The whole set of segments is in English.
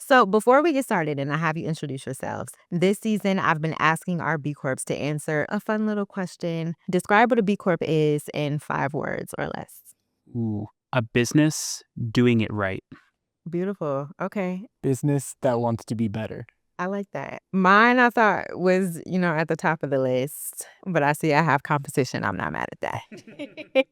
So before we get started and I have you introduce yourselves, this season I've been asking our B Corps to answer a fun little question. Describe what a B Corp is in 5 words or less. Ooh, a business doing it right. Beautiful. Okay. Business that wants to be better. I like that. Mine I thought was, at the top of the list, but I see I have competition. I'm not mad at that.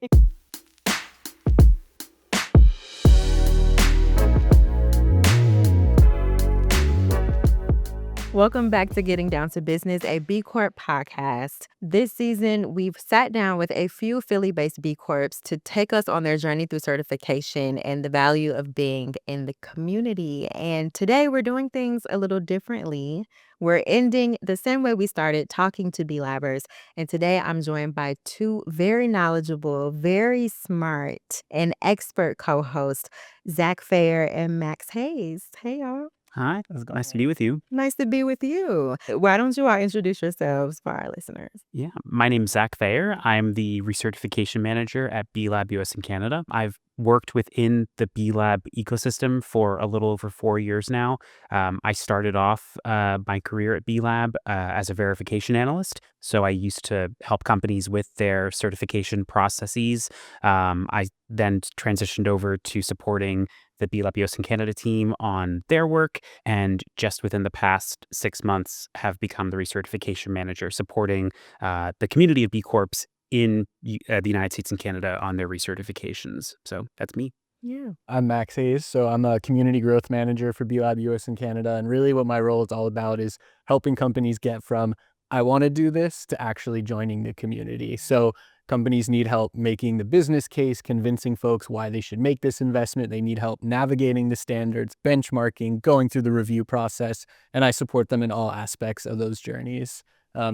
Welcome back to Getting Down to Business, a B Corp podcast. This season, we've sat down with a few Philly-based B Corps to take us on their journey through certification and the value of being in the community. And today, we're doing things a little differently. We're ending the same way we started, talking to B Labbers. And today, I'm joined by two very knowledgeable, very smart, and expert co-hosts, Zach Fayer and Max Hayes. Hey, y'all. Hi, Let's go. nice to be with you. Nice to be with you. Why don't you all introduce yourselves for our listeners? Yeah, my name's Zach Fayer. I'm the recertification manager at B Lab U.S. in Canada. I've worked within the B Lab ecosystem for a little over 4 years now. I started off my career at B Lab as a verification analyst. So I used to help companies with their certification processes. I then transitioned over to supporting the B Lab U.S. and Canada team on their work, and just within the past 6 months have become the recertification manager, supporting the community of B Corps in the United States and Canada on their recertifications. So that's me. Yeah. I'm Max Hayes, so I'm a community growth manager for B Lab U.S. in Canada, and really what my role is all about is helping companies get from I want to do this to actually joining the community. So companies need help making the business case, convincing folks why they should make this investment. They need help navigating the standards, benchmarking, going through the review process, and I support them in all aspects of those journeys.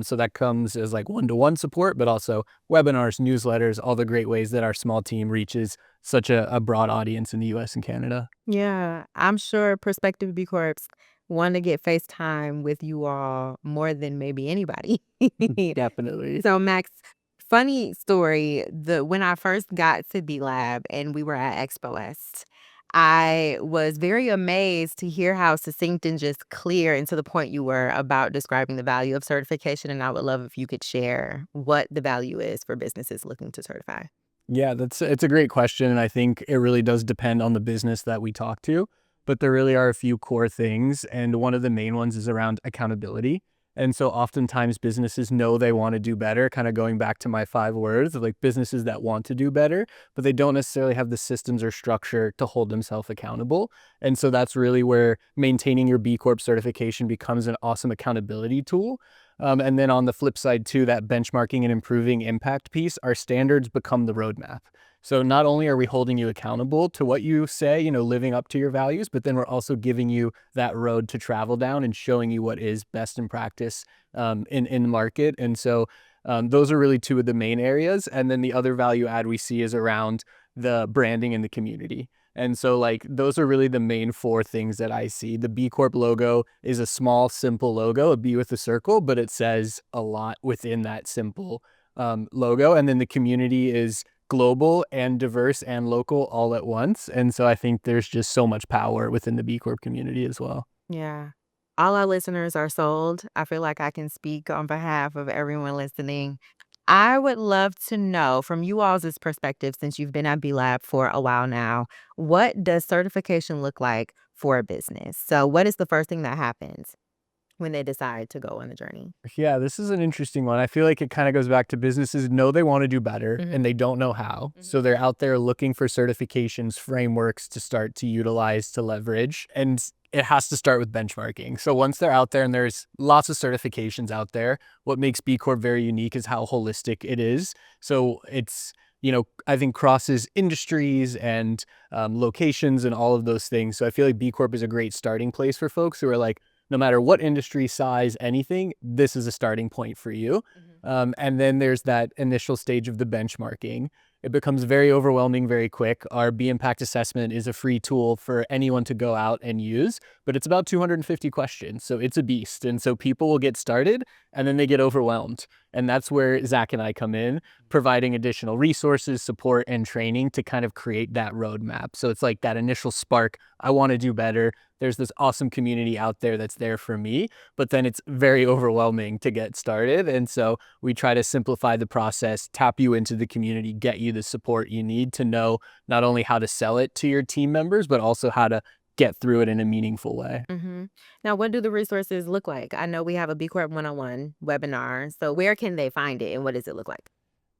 So that comes as like one-to-one support, but also webinars, newsletters, all the great ways that our small team reaches such a broad audience in the U.S. and Canada. Yeah. I'm sure prospective B Corps want to get FaceTime with you all more than maybe anybody. Definitely. So, Max, funny story. When I first got to B Lab and we were at Expo West, I was very amazed to hear how succinct and just clear and to the point you were about describing the value of certification. And I would love if you could share what the value is for businesses looking to certify. Yeah, it's a great question, and I think it really does depend on the business that we talk to, but there really are a few core things, and one of the main ones is around accountability. And so oftentimes businesses know they want to do better, kind of going back to my 5 words of like businesses that want to do better, but they don't necessarily have the systems or structure to hold themselves accountable. And so that's really where maintaining your B Corp certification becomes an awesome accountability tool. And then on the flip side too, that benchmarking and improving impact piece, our standards become the roadmap. So not only are we holding you accountable to what you say, living up to your values, but then we're also giving you that road to travel down and showing you what is best in practice in the market. And so those are really two of the main areas. And then the other value add we see is around the branding in the community. And so like those are really the main 4 things that I see. The B Corp logo is a small, simple logo, a B with a circle, but it says a lot within that simple logo. And then the community is global and diverse and local all at once. And so I think there's just so much power within the B Corp community as well. Yeah. All our listeners are sold. I feel like I can speak on behalf of everyone listening. I would love to know from you all's perspective, since you've been at B Lab for a while now, what does certification look like for a business? So what is the first thing that happens when they decide to go on the journey? Yeah, this is an interesting one. I feel like it kind of goes back to businesses know they want to do better and they don't know how. So they're out there looking for certifications, frameworks to start to utilize, to leverage. And it has to start with benchmarking. So once they're out there, and there's lots of certifications out there, what makes B Corp very unique is how holistic it is. So it's, I think crosses industries and locations and all of those things. So I feel like B Corp is a great starting place for folks who are like, no matter what industry, size, anything, this is a starting point for you. And then there's that initial stage of the benchmarking. It becomes very overwhelming very quick. Our B Impact Assessment is a free tool for anyone to go out and use, but it's about 250 questions. So it's a beast. And so people will get started and then they get overwhelmed. And that's where Zach and I come in, providing additional resources, support, and training to kind of create that roadmap. So it's like that initial spark. I want to do better. There's this awesome community out there that's there for me, but then it's very overwhelming to get started. And so we try to simplify the process, tap you into the community, get you the support you need to know not only how to sell it to your team members, but also how to get through it in a meaningful way. Now, what do the resources look like? I know we have a B Corp 101 webinar. So where can they find it and what does it look like?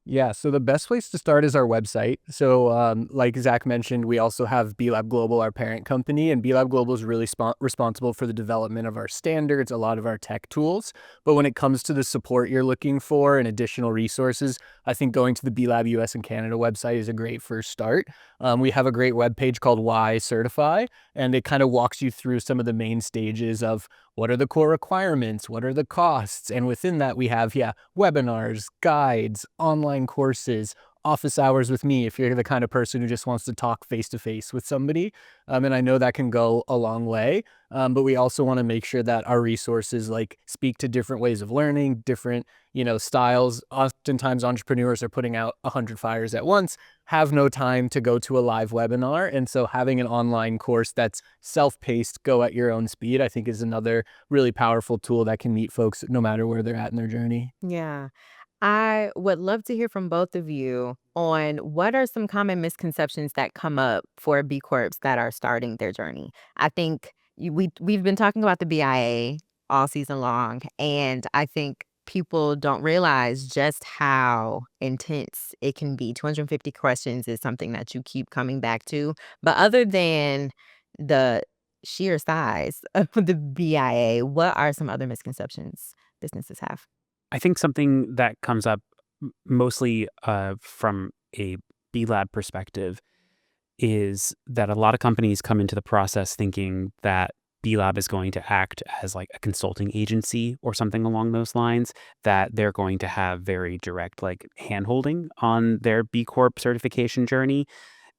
Yeah, so the best place to start is our website. So, like Zach mentioned, we also have B Lab Global, our parent company, and B Lab Global is really responsible for the development of our standards, a lot of our tech tools. But when it comes to the support you're looking for and additional resources, I think going to the B Lab U.S. and Canada website is a great first start. We have a great webpage called Why Certify, and it kind of walks you through some of the main stages of what are the core requirements, what are the costs, and within that we have, webinars, guides, online courses, office hours with me if you're the kind of person who just wants to talk face to face with somebody. And I know that can go a long way, but we also want to make sure that our resources like speak to different ways of learning, different styles. Oftentimes entrepreneurs are putting out 100 fires at once, have no time to go to a live webinar. And so having an online course that's self-paced, go at your own speed, I think is another really powerful tool that can meet folks no matter where they're at in their journey. Yeah. I would love to hear from both of you on what are some common misconceptions that come up for B Corps that are starting their journey. I think we've been talking about the BIA all season long, and I think people don't realize just how intense it can be. 250 questions is something that you keep coming back to, but other than the sheer size of the BIA, what are some other misconceptions businesses have? I think something that comes up mostly from a B Lab perspective is that a lot of companies come into the process thinking that B Lab is going to act as like a consulting agency or something along those lines, that they're going to have very direct like handholding on their B Corp certification journey.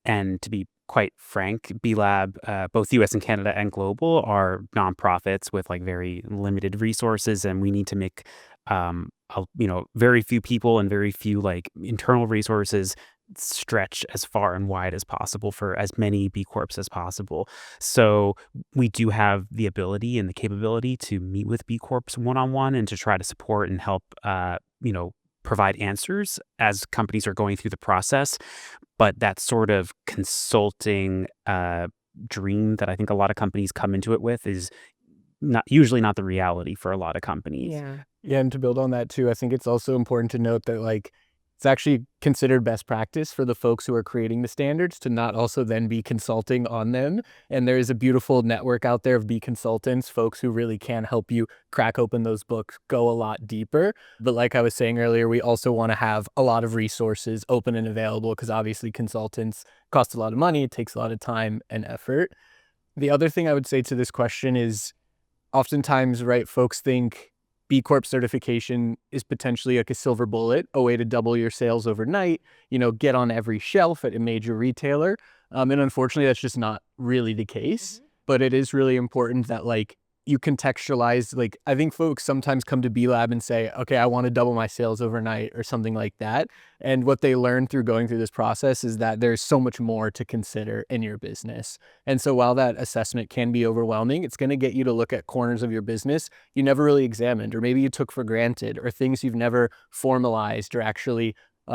And to be quite frank, B Lab, both US and Canada and global, are nonprofits with like very limited resources, and we need to make very few people and very few like internal resources stretch as far and wide as possible for as many B Corps as possible. So we do have the ability and the capability to meet with B Corps one-on-one and to try to support and help, provide answers as companies are going through the process. But that sort of consulting dream that I think a lot of companies come into it with is not the reality for a lot of companies. Yeah. Yeah, and to build on that too, I think it's also important to note that like it's actually considered best practice for the folks who are creating the standards to not also then be consulting on them. And there is a beautiful network out there of B consultants, folks who really can help you crack open those books, go a lot deeper. But like I was saying earlier, we also want to have a lot of resources open and available because obviously consultants cost a lot of money. It takes a lot of time and effort. The other thing I would say to this question is oftentimes, right, folks think B Corp certification is potentially like a silver bullet, a way to double your sales overnight, get on every shelf at a major retailer. And unfortunately, that's just not really the case. But it is really important that like you contextualize, like I think folks sometimes come to B Lab and say, okay, I want to double my sales overnight or something like that. And what they learn through going through this process is that there's so much more to consider in your business. And so while that assessment can be overwhelming, it's going to get you to look at corners of your business you never really examined, or maybe you took for granted, or things you've never formalized or actually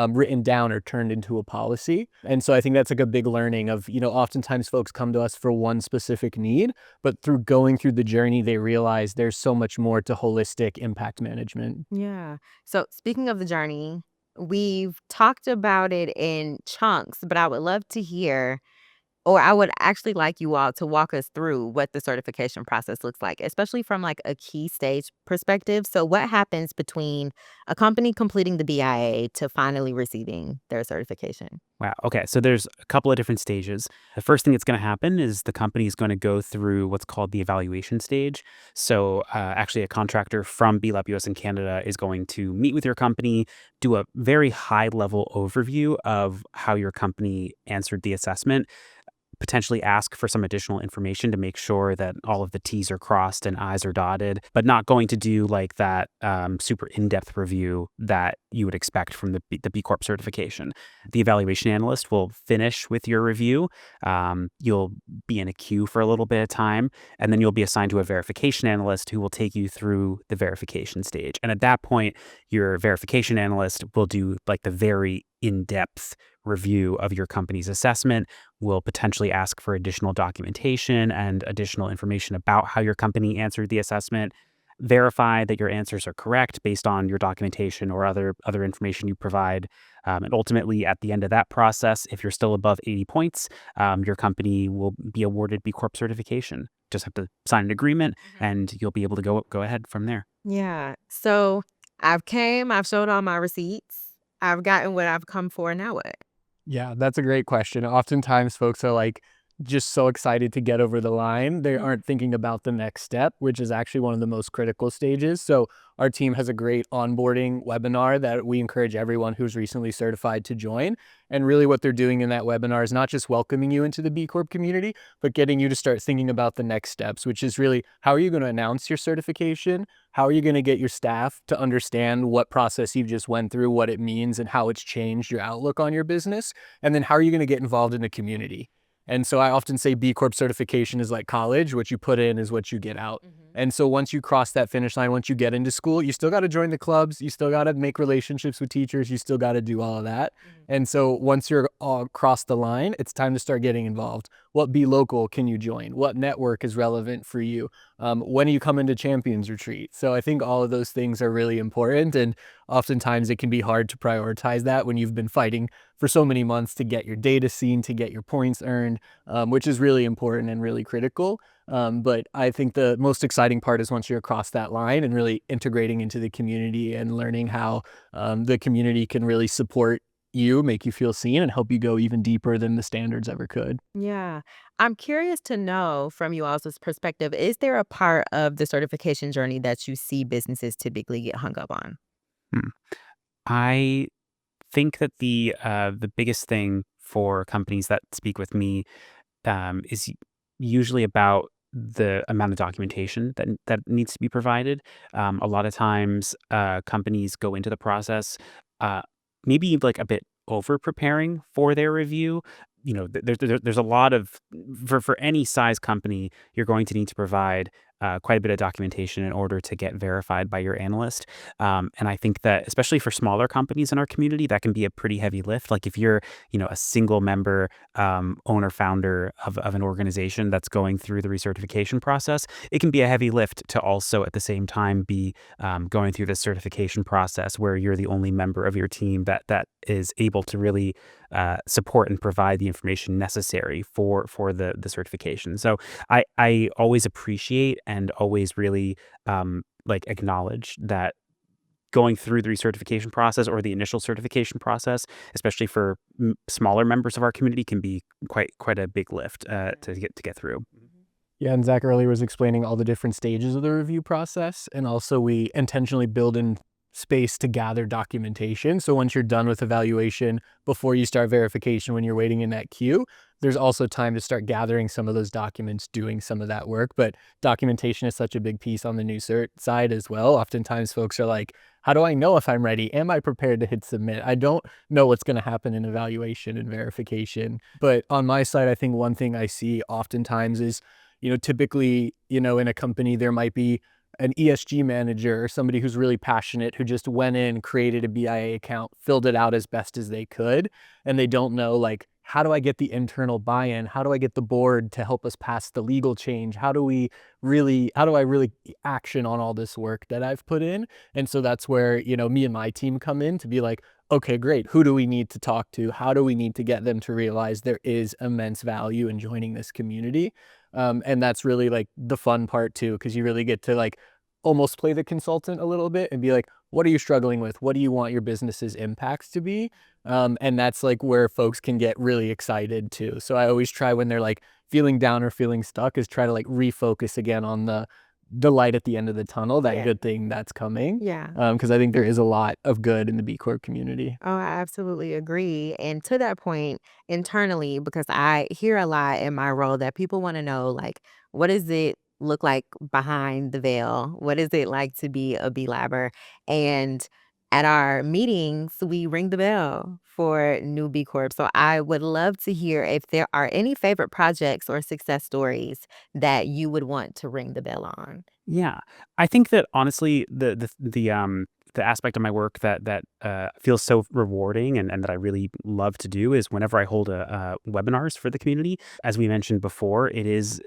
written down or turned into a policy. And so I think that's like a big learning of, oftentimes folks come to us for one specific need, but through going through the journey, they realize there's so much more to holistic impact management. Yeah. So speaking of the journey, we've talked about it in chunks, but I would love to hear, or I would actually like you all to walk us through what the certification process looks like, especially from like a key stage perspective. So what happens between a company completing the BIA to finally receiving their certification? Wow. Okay. So there's a couple of different stages. The first thing that's going to happen is the company is going to go through what's called the evaluation stage. So actually, a contractor from B Lab US in Canada is going to meet with your company, do a very high level overview of how your company answered the assessment. potentially ask for some additional information to make sure that all of the T's are crossed and I's are dotted, but not going to do like that super in-depth review that you would expect from the B Corp certification. The evaluation analyst will finish with your review. You'll be in a queue for a little bit of time, and then you'll be assigned to a verification analyst who will take you through the verification stage. And at that point, your verification analyst will do like the very in-depth review of your company's assessment, will potentially ask for additional documentation and additional information about how your company answered the assessment, verify that your answers are correct based on your documentation or other information you provide. And ultimately, at the end of that process, if you're still above 80 points, your company will be awarded B Corp certification. Just have to sign an agreement, and you'll be able to go ahead from there. Yeah. So I've showed all my receipts. I've gotten what I've come for. Now what? Yeah, that's a great question. Oftentimes, folks are like just so excited to get over the line. They aren't thinking about the next step, which is actually one of the most critical stages. So, our team has a great onboarding webinar that we encourage everyone who's recently certified to join. And really, what they're doing in that webinar is not just welcoming you into the B Corp community, but getting you to start thinking about the next steps, which is really how are you going to announce your certification? How are you going to get your staff to understand what process you've just went through, what it means, and how it's changed your outlook on your business? And then how are you going to get involved in the community? And so I often say B Corp certification is like college. What you put in is what you get out. And so once you cross that finish line, once you get into school, you still got to join the clubs. You still got to make relationships with teachers. You still got to do all of that. And so once you're all across the line, it's time to start getting involved. What B Local can you join? What network is relevant for you? When do you come into Champions Retreat? So I think all of those things are really important. And oftentimes it can be hard to prioritize that when you've been fighting for so many months to get your data seen, to get your points earned, which is really important and really critical. But I think the most exciting part is once you're across that line and really integrating into the community and learning how the community can really support you, make you feel seen, and help you go even deeper than the standards ever could. Yeah. I'm curious to know from you all's perspective, is there a part of the certification journey that you see businesses typically get hung up on? Hmm. I think that the biggest thing for companies that speak with me is usually about the amount of documentation that needs to be provided. A lot of times, companies go into the process, uh, maybe like a bit over preparing for their review. There's a lot of for any size company, you're going to need to provide quite a bit of documentation in order to get verified by your analyst. And I think that especially for smaller companies in our community, that can be a pretty heavy lift. Like if you're, a single member owner founder of an organization that's going through the recertification process, it can be a heavy lift to also at the same time be going through the certification process where you're the only member of your team that is able to really support and provide the information necessary for the certification. So I always appreciate and always really like acknowledge that going through the recertification process or the initial certification process, especially for smaller members of our community, can be quite a big lift to get through. Yeah, and Zach earlier was explaining all the different stages of the review process. And also, we intentionally build in space to gather documentation. So once you're done with evaluation, before you start verification, when you're waiting in that queue, there's also time to start gathering some of those documents, doing some of that work. But documentation is such a big piece on the new cert side as well. Oftentimes, folks are like, how do I know if I'm ready? Am I prepared to hit submit? I don't know what's going to happen in evaluation and verification. But on my side, I think one thing I see oftentimes is, typically, in a company, there might be an ESG manager or somebody who's really passionate who just went in, created a BIA account, filled it out as best as they could. And they don't know, like, how do I get the internal buy-in? How do I get the board to help us pass the legal change? How do I really action on all this work that I've put in? And so that's where, me and my team come in to be like, okay, great. Who do we need to talk to? How do we need to get them to realize there is immense value in joining this community? And that's really like the fun part too, because you really get to like almost play the consultant a little bit and be like, what are you struggling with? What do you want your business's impacts to be? And that's like where folks can get really excited too. So I always try when they're like feeling down or feeling stuck is try to like refocus again on the light at the end of the tunnel, that Yeah. good thing that's coming. Yeah. Because I think there is a lot of good in the B Corp community. Oh, I absolutely agree. And to that point, internally, because I hear a lot in my role that people want to know, like, what does it look like behind the veil? What is it like to be a B Labber? And at our meetings, we ring the bell for new B Corp. So I would love to hear if there are any favorite projects or success stories that you would want to ring the bell on. Yeah, I think that honestly, the aspect of my work that feels so rewarding and that I really love to do is whenever I hold webinars for the community. As we mentioned before, it is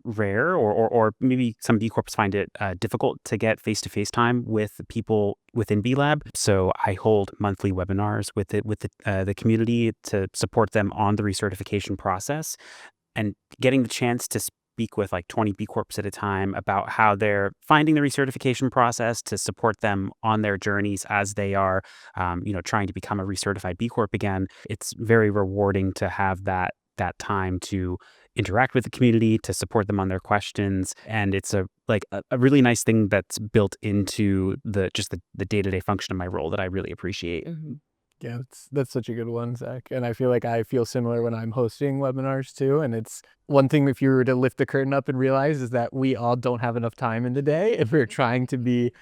rare, or maybe some B Corps find it difficult to get face-to-face time with people within B Lab. So I hold monthly webinars with the community to support them on the recertification process, and getting the chance to speak with like 20 B Corps at a time about how they're finding the recertification process to support them on their journeys as they are, trying to become a recertified B Corp again. It's very rewarding to have that time to interact with the community, to support them on their questions, and it's a really nice thing that's built into the day-to-day function of my role that I really appreciate. Mhm. Yeah, that's such a good one, Zach. And I feel like I feel similar when I'm hosting webinars too. And it's one thing, if you were to lift the curtain up and realize, is that we all don't have enough time in the day if we're trying to be,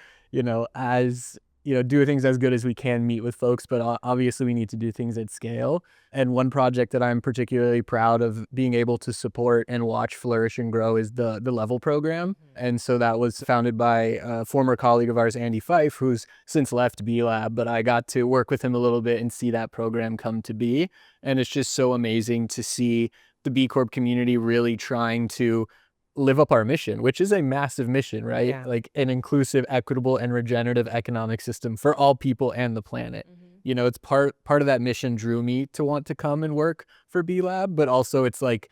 do things as good as we can, meet with folks, but obviously we need to do things at scale. And one project that I'm particularly proud of being able to support and watch flourish and grow is the Level program. And so that was founded by a former colleague of ours, Andy Fife, who's since left B Lab, but I got to work with him a little bit and see that program come to be. And it's just so amazing to see the B Corp community really trying to live up our mission, which is a massive mission, right? Yeah. Like an inclusive, equitable, and regenerative economic system for all people and the planet. Mhm. It's part of that mission drew me to want to come and work for B Lab, but also it's like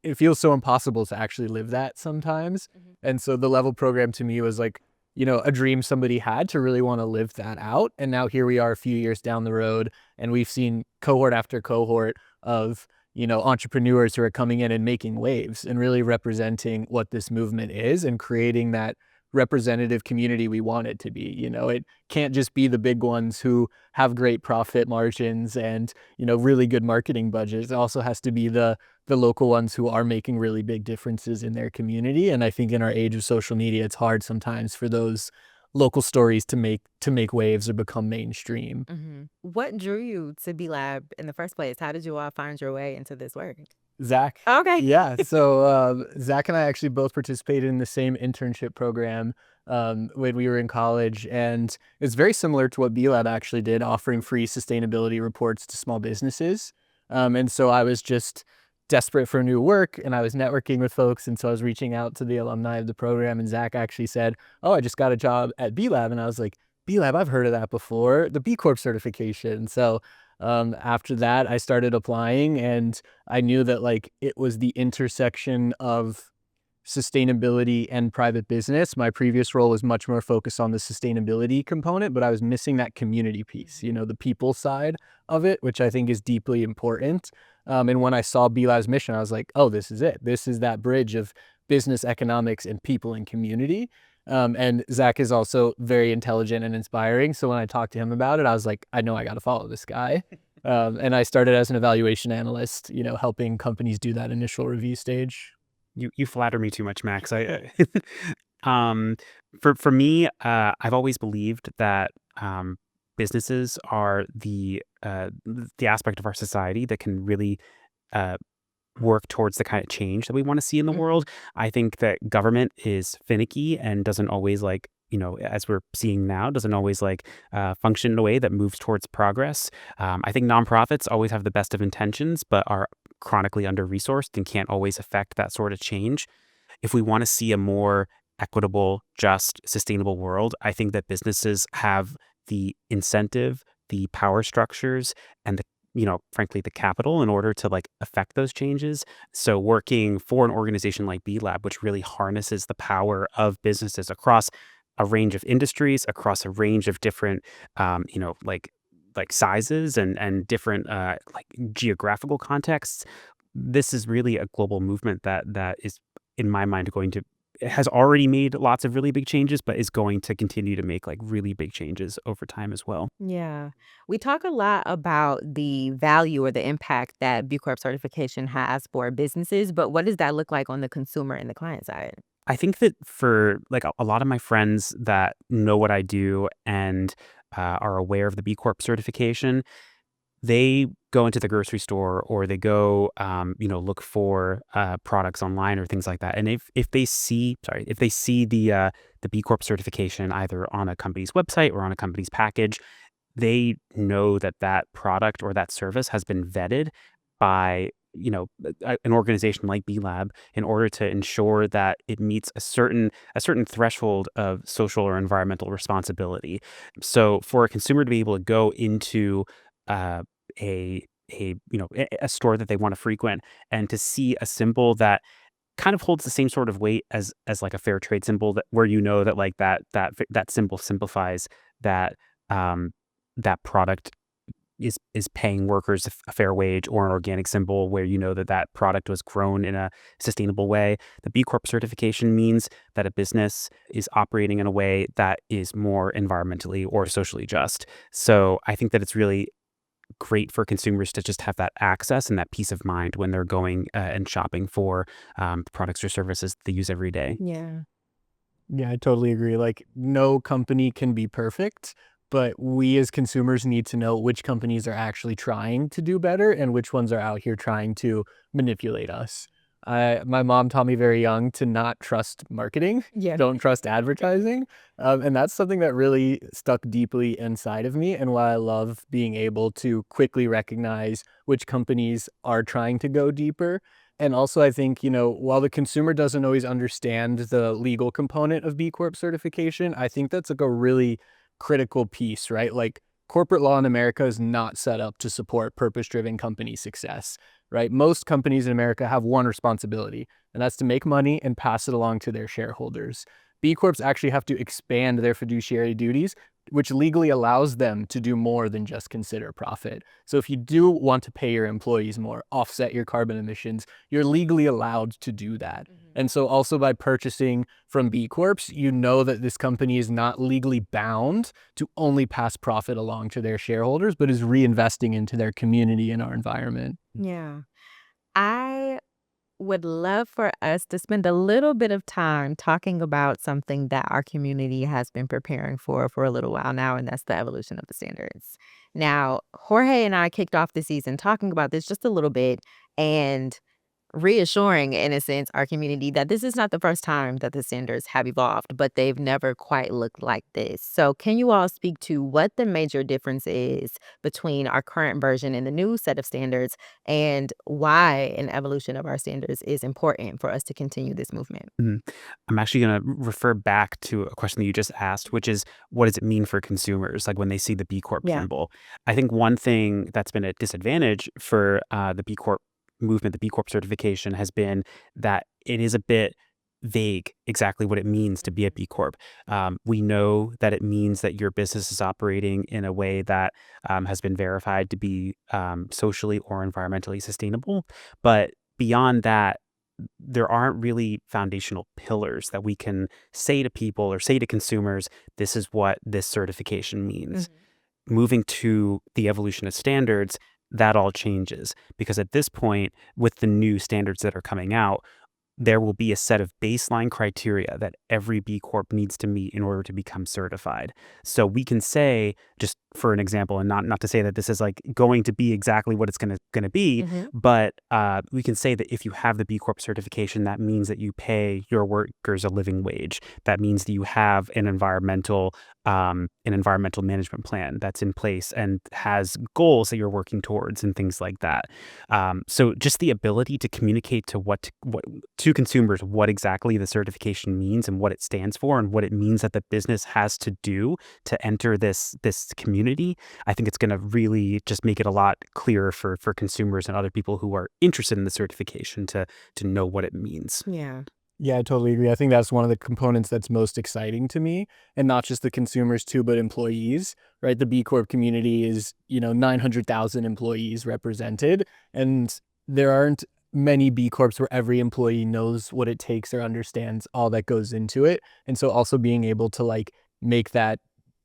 it feels so impossible to actually live that sometimes. Mhm. And so the Level program to me was like, a dream somebody had to really want to live that out. And now here we are a few years down the road, and we've seen cohort after cohort of, entrepreneurs who are coming in and making waves and really representing what this movement is and creating that representative community we want it to be. It can't just be the big ones who have great profit margins and, really good marketing budgets. It also has to be the local ones who are making really big differences in their community. And I think in our age of social media, it's hard sometimes for those local stories to make waves or become mainstream. Mhm. What drew you to B Lab in the first place? How did you all find your way into this work? Zach. Okay. Yeah. So Zach and I actually both participated in the same internship program when we were in college. And it's very similar to what B Lab actually did, offering free sustainability reports to small businesses. And so I was just desperate for new work and I was networking with folks. And so I was reaching out to the alumni of the program. And Zach actually said, "Oh, I just got a job at B Lab." And I was like, "B Lab, I've heard of that before, the B Corp certification." So after that, I started applying and I knew that like it was the intersection of sustainability and private business. My previous role was much more focused on the sustainability component, but I was missing that community piece, the people side of it, which I think is deeply important. And when I saw B Lab's mission, I was like, oh, this is it. This is that bridge of business, economics, and people and community. And Zach is also very intelligent and inspiring. So when I talked to him about it, I was like, I know I got to follow this guy. And I started as an evaluation analyst, helping companies do that initial review stage. You flatter me too much, Max. Um, for me, I've always believed that businesses are the aspect of our society that can really uh, work towards the kind of change that we want to see in the world. Mhm. I think that government is finicky and doesn't always as we're seeing now, doesn't always function in a way that moves towards progress. I think nonprofits always have the best of intentions, but are chronically under-resourced and can't always affect that sort of change. If we want to see a more equitable, just, sustainable world, I think that businesses have the incentive, the power structures, and frankly, the capital in order to affect those changes. So working for an organization like B Lab, which really harnesses the power of businesses across a range of industries, across a range of different, sizes and different geographical contexts. This is really a global movement that is, in my mind, going to has already made lots of really big changes, but is going to continue to make like really big changes over time as well. Yeah. We talk a lot about the value or the impact that B Corp certification has for businesses, but what does that look like on the consumer and the client side? I think that for like a lot of my friends that know what I do and are aware of the B Corp certification, they go into the grocery store or they go, look for products online or things like that. And if they see the B Corp certification either on a company's website or on a company's package, they know that that product or that service has been vetted by an organization like B Lab in order to ensure that it meets a certain threshold of social or environmental responsibility. So for a consumer to be able to go into uh, a store that they want to frequent and to see a symbol that kind of holds the same sort of weight as like a fair trade symbol, that where that like that symbol simplifies that um that product is paying workers a fair wage, or an organic symbol where that product was grown in a sustainable way. The B Corp certification means that a business is operating in a way that is more environmentally or socially just. So I think that it's really great for consumers to just have that access and that peace of mind when they're going and shopping for products or services they use every day. Yeah. Yeah, I totally agree. Like, no company can be perfect, but we as consumers need to know which companies are actually trying to do better and which ones are out here trying to manipulate us. My mom taught me very young to not trust marketing, Yeah. don't trust advertising. And that's something that really stuck deeply inside of me, and why I love being able to quickly recognize which companies are trying to go deeper. And also, I think, while the consumer doesn't always understand the legal component of B Corp certification, I think that's like a really critical piece, right? Like, corporate law in America is not set up to support purpose-driven company success, right? Most companies in America have one responsibility, and that's to make money and pass it along to their shareholders. B Corps actually have to expand their fiduciary duties, which legally allows them to do more than just consider profit. So if you do want to pay your employees more, offset your carbon emissions, you're legally allowed to do that. And so also by purchasing from B Corps, you know that this company is not legally bound to only pass profit along to their shareholders, but is reinvesting into their community and our environment. Yeah. I would love for us to spend a little bit of time talking about something that our community has been preparing for a little while now, and that's the evolution of the standards. Now, Jorge and I kicked off the season talking about this just a little bit and reassuring, in a sense, our community that this is not the first time that the standards have evolved, but they've never quite looked like this. So, can you all speak to what the major difference is between our current version and the new set of standards, and why an evolution of our standards is important for us to continue this movement? Mhm. I'm actually going to refer back to a question that you just asked, which is what does it mean for consumers, like when they see the B Corp Yeah. symbol? I think one thing that's been a disadvantage for the B Corp movement, the B Corp certification, has been that it is a bit vague exactly what it means to be a B Corp. We know that it means that your business is operating in a way that has been verified to be socially or environmentally sustainable. But beyond that, there aren't really foundational pillars that we can say to people or say to consumers, this is what this certification means. Mhm. Moving to the evolution of standards, that all changes because at this point, with the new standards that are coming out, there will be a set of baseline criteria that every B Corp needs to meet in order to become certified. So we can say, just for an example, and not to say that this is like going to be exactly what it's gonna be, Mhm. but we can say that if you have the B Corp certification, that means that you pay your workers a living wage. That means that you have an environmental management plan that's in place and has goals that you're working towards and things like that. So just the ability to communicate to what to consumers what exactly the certification means and what it stands for and what it means that the business has to do to enter this community, I think it's going to really just make it a lot clearer for consumers and other people who are interested in the certification to know what it means. Yeah. Yeah, I totally agree. I think that's one of the components that's most exciting to me, and not just the consumers too, but employees, right? The B Corp community is, 900,000 employees represented, and there aren't many B Corps where every employee knows what it takes or understands all that goes into it. And so also being able to like make that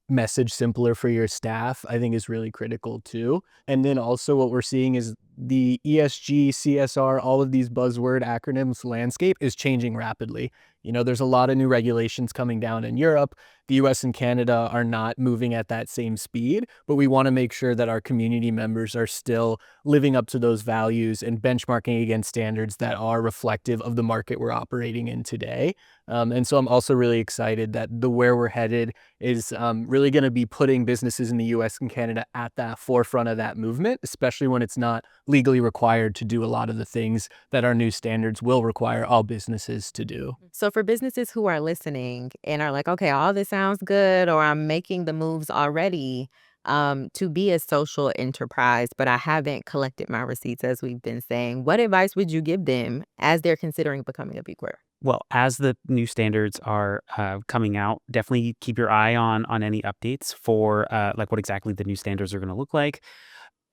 message simpler for your staff, I think is really critical too. And then also what we're seeing is the ESG, CSR, all of these buzzword acronyms landscape is changing rapidly. You know, there's a lot of new regulations coming down in Europe. The US and Canada are not moving at that same speed, but we want to make sure that our community members are still living up to those values and benchmarking against standards that are reflective of the market we're operating in today. And so I'm also really excited that the where we're headed is really going to be putting businesses in the US and Canada at that forefront of that movement, especially when it's not legally required to do a lot of the things that our new standards will require all businesses to do. So for businesses who are listening and are like, okay, all this sounds good, or I'm making the moves already to be a social enterprise, but I haven't collected my receipts, as we've been saying, what advice would you give them as they're considering becoming a B Corp? Well, as the new standards are coming out, definitely keep your eye on any updates for like what exactly the new standards are going to look like.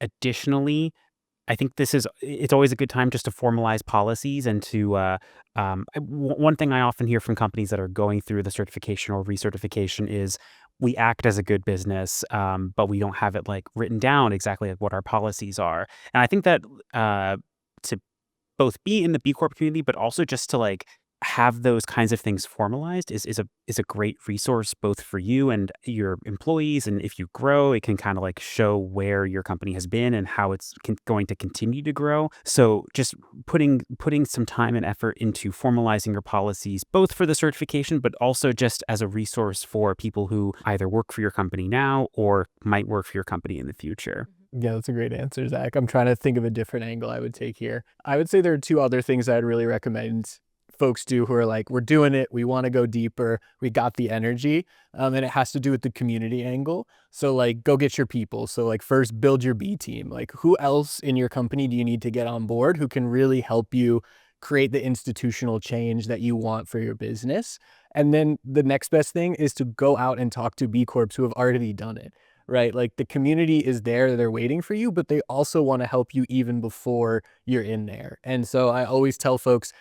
Additionally, I think it's always a good time just to formalize policies and to one thing I often hear from companies that are going through the certification or recertification is we act as a good business, but we don't have it like written down exactly like what our policies are. And I think that to both be in the B Corp community, but also just to like have those kinds of things formalized is a great resource both for you and your employees. And if you grow, it can kind of like show where your company has been and how it's going to continue to grow. So just putting some time and effort into formalizing your policies, both for the certification, but also just as a resource for people who either work for your company now or might work for your company in the future. Yeah, that's a great answer, Zach. I'm trying to think of a different angle I would take here. I would say there are two other things I'd really recommend folks do who are like, we're doing it, we want to go deeper, we got the energy, and it has to do with the community angle. So like, go get your people. So like, first build your B team. Like, who else in your company do you need to get on board who can really help you create the institutional change that you want for your business? And then the next best thing is to go out and talk to B Corps who have already done it. Right? Like the community is there, they're waiting for you, but they also want to help you even before you're in there. And so I always tell folks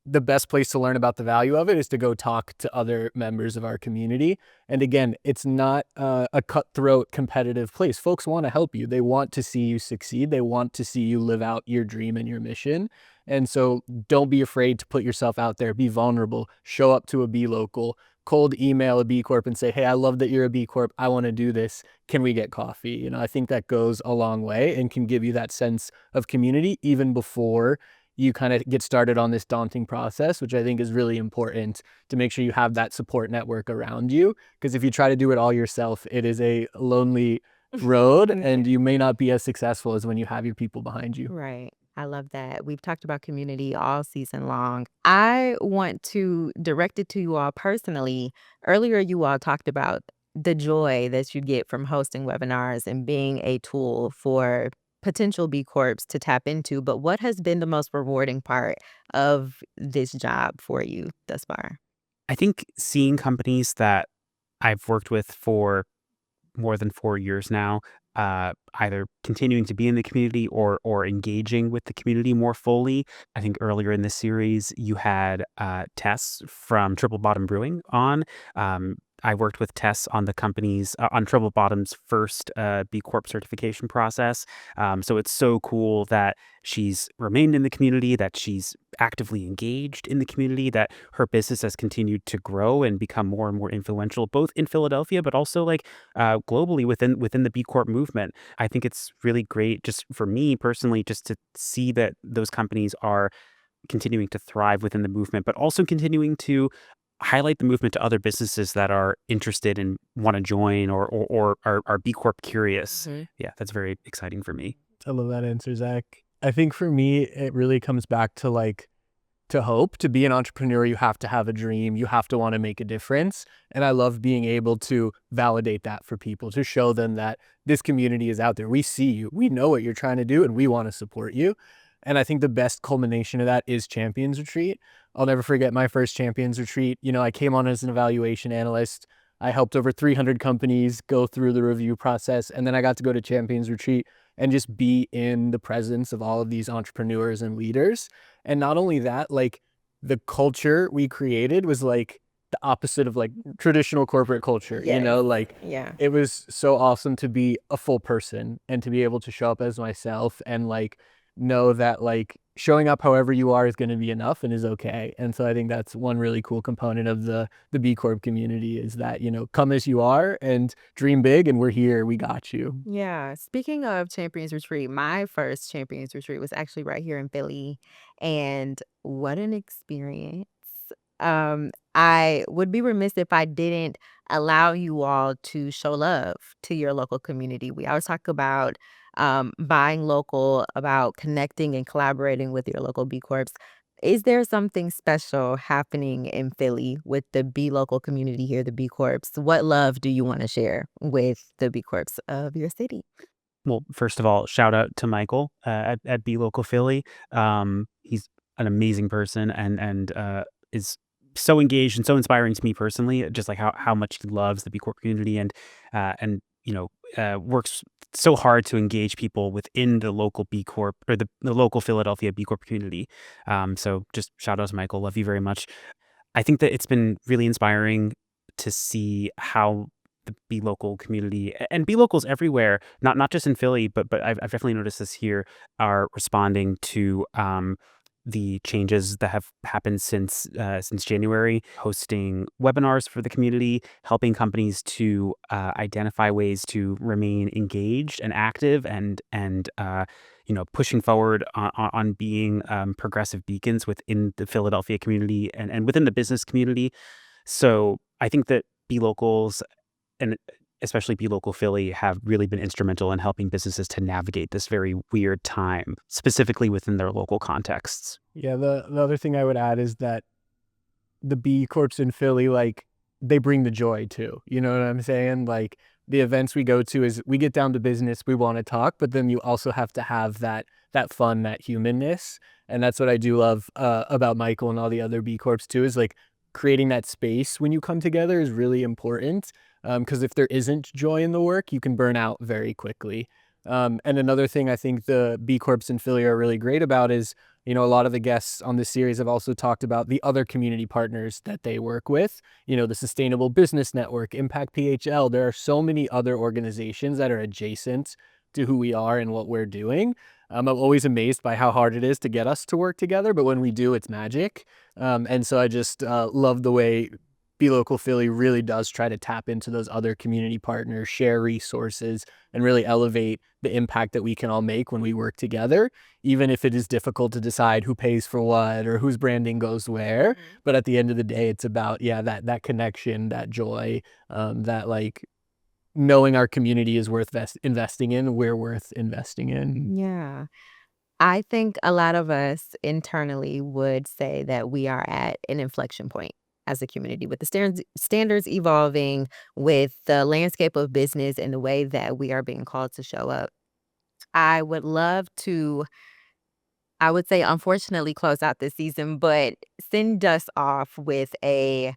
the best place to learn about the value of it is to go talk to other members of our community. And again, it's not a cutthroat competitive place. Folks want to help you. They want to see you succeed. They want to see you live out your dream and your mission. And so don't be afraid to put yourself out there, be vulnerable, show up to a B local, cold email a B Corp and say, hey, I love that you're a B Corp. I want to do this. Can we get coffee? You know, I think that goes a long way and can give you that sense of community even before you kind of get started on this daunting process, which I think is really important to make sure you have that support network around you. Because if you try to do it all yourself, it is a lonely road and you may not be as successful as when you have your people behind you. Right. I love that. We've talked about community all season long. I want to direct it to you all personally. Earlier, you all talked about the joy that you get from hosting webinars and being a tool for potential B Corps to tap into. But what has been the most rewarding part of this job for you thus far? I think seeing companies that I've worked with for more than 4 years now, either continuing to be in the community or engaging with the community more fully. I think earlier in this series, you had Tess from Triple Bottom Brewing on. I worked with Tess on the company's on Triple Bottom's first B Corp certification process. So it's so cool that she's remained in the community, that she's actively engaged in the community, that her business has continued to grow and become more and more influential, both in Philadelphia, but also like globally within the B Corp movement. I think it's really great, just for me personally, just to see that those companies are continuing to thrive within the movement, but also continuing to highlight the movement to other businesses that are interested and want to join or are B Corp curious. Mhm. Yeah, that's very exciting for me. I love that answer, Zach. I think for me, it really comes back to like, to hope. To be an entrepreneur, you have to have a dream. You have to want to make a difference. And I love being able to validate that for people, to show them that this community is out there. We see you. We know what you're trying to do and we want to support you. And I think the best culmination of that is Champions Retreat. I'll never forget my first Champions Retreat. You know, I came on as an evaluation analyst. I helped over 300 companies go through the review process. And then I got to go to Champions Retreat and just be in the presence of all of these entrepreneurs and leaders. And not only that, like the culture we created was like the opposite of like traditional corporate culture, you Yes. know, like Yeah. it was so awesome to be a full person and to be able to show up as myself and like know that like showing up however you are is going to be enough and is okay. And so I think that's one really cool component of the B Corp community is that, you know, come as you are and dream big and we're here, we got you. Yeah. Speaking of Champions Retreat, my first Champions Retreat was actually right here in Philly. And what an experience. I would be remiss if I didn't allow you all to show love to your local community. We always talk about buying local, about connecting and collaborating with your local B Corps. Is there something special happening in Philly with the B local community here, the B Corps? What love do you want to share with the B Corps of your city? Well, first of all, shout out to Michael at B Local Philly. He's an amazing person and is so engaged and so inspiring to me personally. Just like how much he loves the B Corp community and works so hard to engage people within the local B Corp or the local Philadelphia B Corp community. So just shout out to Michael. Love you very much. I think that it's been really inspiring to see how the Be Local community and Be Locals everywhere, not just in Philly, but I've definitely noticed this here, are responding to the changes that have happened since January, hosting webinars for the community, helping companies to identify ways to remain engaged and active, and pushing forward on being progressive beacons within the Philadelphia community and within the business community. So I think that B Locals and especially B Local Philly have really been instrumental in helping businesses to navigate this very weird time, specifically within their local contexts. Yeah, the other thing I would add is that the B Corps in Philly, like they bring the joy too. You know what I'm saying? Like the events we go to is we get down to business, we want to talk, but then you also have to have that fun, that humanness. And that's what I do love about Michael and all the other B Corps too, is like creating that space when you come together is really important. Because if there isn't joy in the work, you can burn out very quickly. And another thing I think the B Corps in Philly are really great about is, you know, a lot of the guests on this series have also talked about the other community partners that they work with, you know, the Sustainable Business Network, Impact PHL. There are so many other organizations that are adjacent to who we are and what we're doing. I'm always amazed by how hard it is to get us to work together, but when we do, it's magic. And so I just love the way Be Local Philly really does try to tap into those other community partners, share resources, and really elevate the impact that we can all make when we work together, even if it is difficult to decide who pays for what or whose branding goes where. But at the end of the day, it's about, yeah, that connection, that joy, that like knowing our community is worth investing in, we're worth investing in. Yeah. I think a lot of us internally would say that we are at an inflection point as a community with the standards evolving, with the landscape of business and the way that we are being called to show up. I would love to, I would say, unfortunately, close out this season, but send us off with a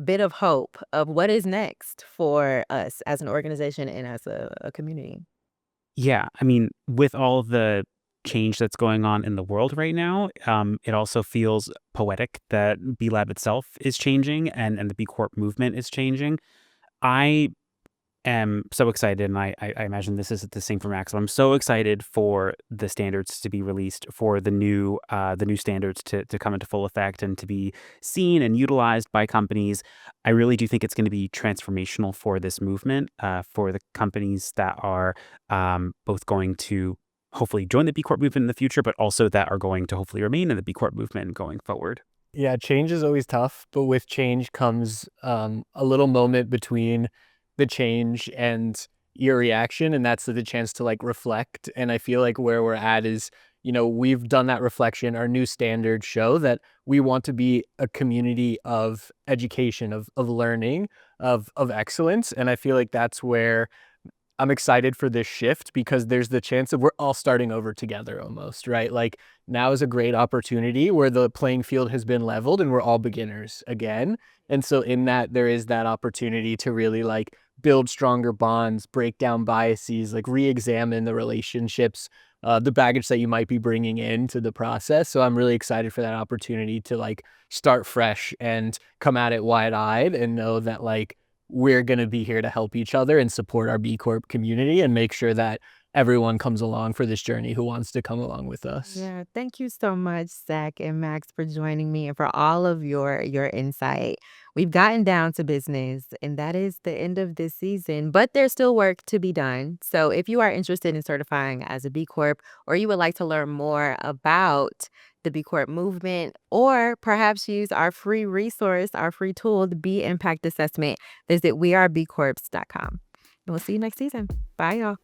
bit of hope of what is next for us as an organization and as a community. Yeah, I mean, with all of the change that's going on in the world right now, it also feels poetic that B Lab itself is changing and the B Corp movement is changing. I am so excited, and I imagine this is the same for Max. But I'm so excited for the standards to be released, for the new standards to come into full effect and to be seen and utilized by companies. I really do think it's going to be transformational for this movement, for the companies that are both going to hopefully join the B Corp movement in the future, but also that are going to hopefully remain in the B Corp movement going forward. Yeah, change is always tough, but with change comes a little moment between the change and your reaction, and that's the chance to like reflect. And I feel like where we're at is, you know, we've done that reflection. Our new standards show that we want to be a community of education, of learning, of excellence, and I feel like that's where I'm excited for this shift because there's the chance that we're all starting over together almost, right? Like now is a great opportunity where the playing field has been leveled and we're all beginners again. And so in that, there is that opportunity to really like build stronger bonds, break down biases, like re-examine the relationships the baggage that you might be bringing into the process. So I'm really excited for that opportunity to like start fresh and come at it wide-eyed and know that like we're going to be here to help each other and support our B Corp community and make sure that everyone comes along for this journey who wants to come along with us. Yeah, thank you so much, Zach and Max, for joining me and for all of your insight. We've gotten down to business, and that is the end of this season, but there's still work to be done. So if you are interested in certifying as a B Corp, or you would like to learn more about the B Corp movement, or perhaps use our free resource, our free tool, the B Impact Assessment, visit wearebcorps.com. And we'll see you next season. Bye, y'all.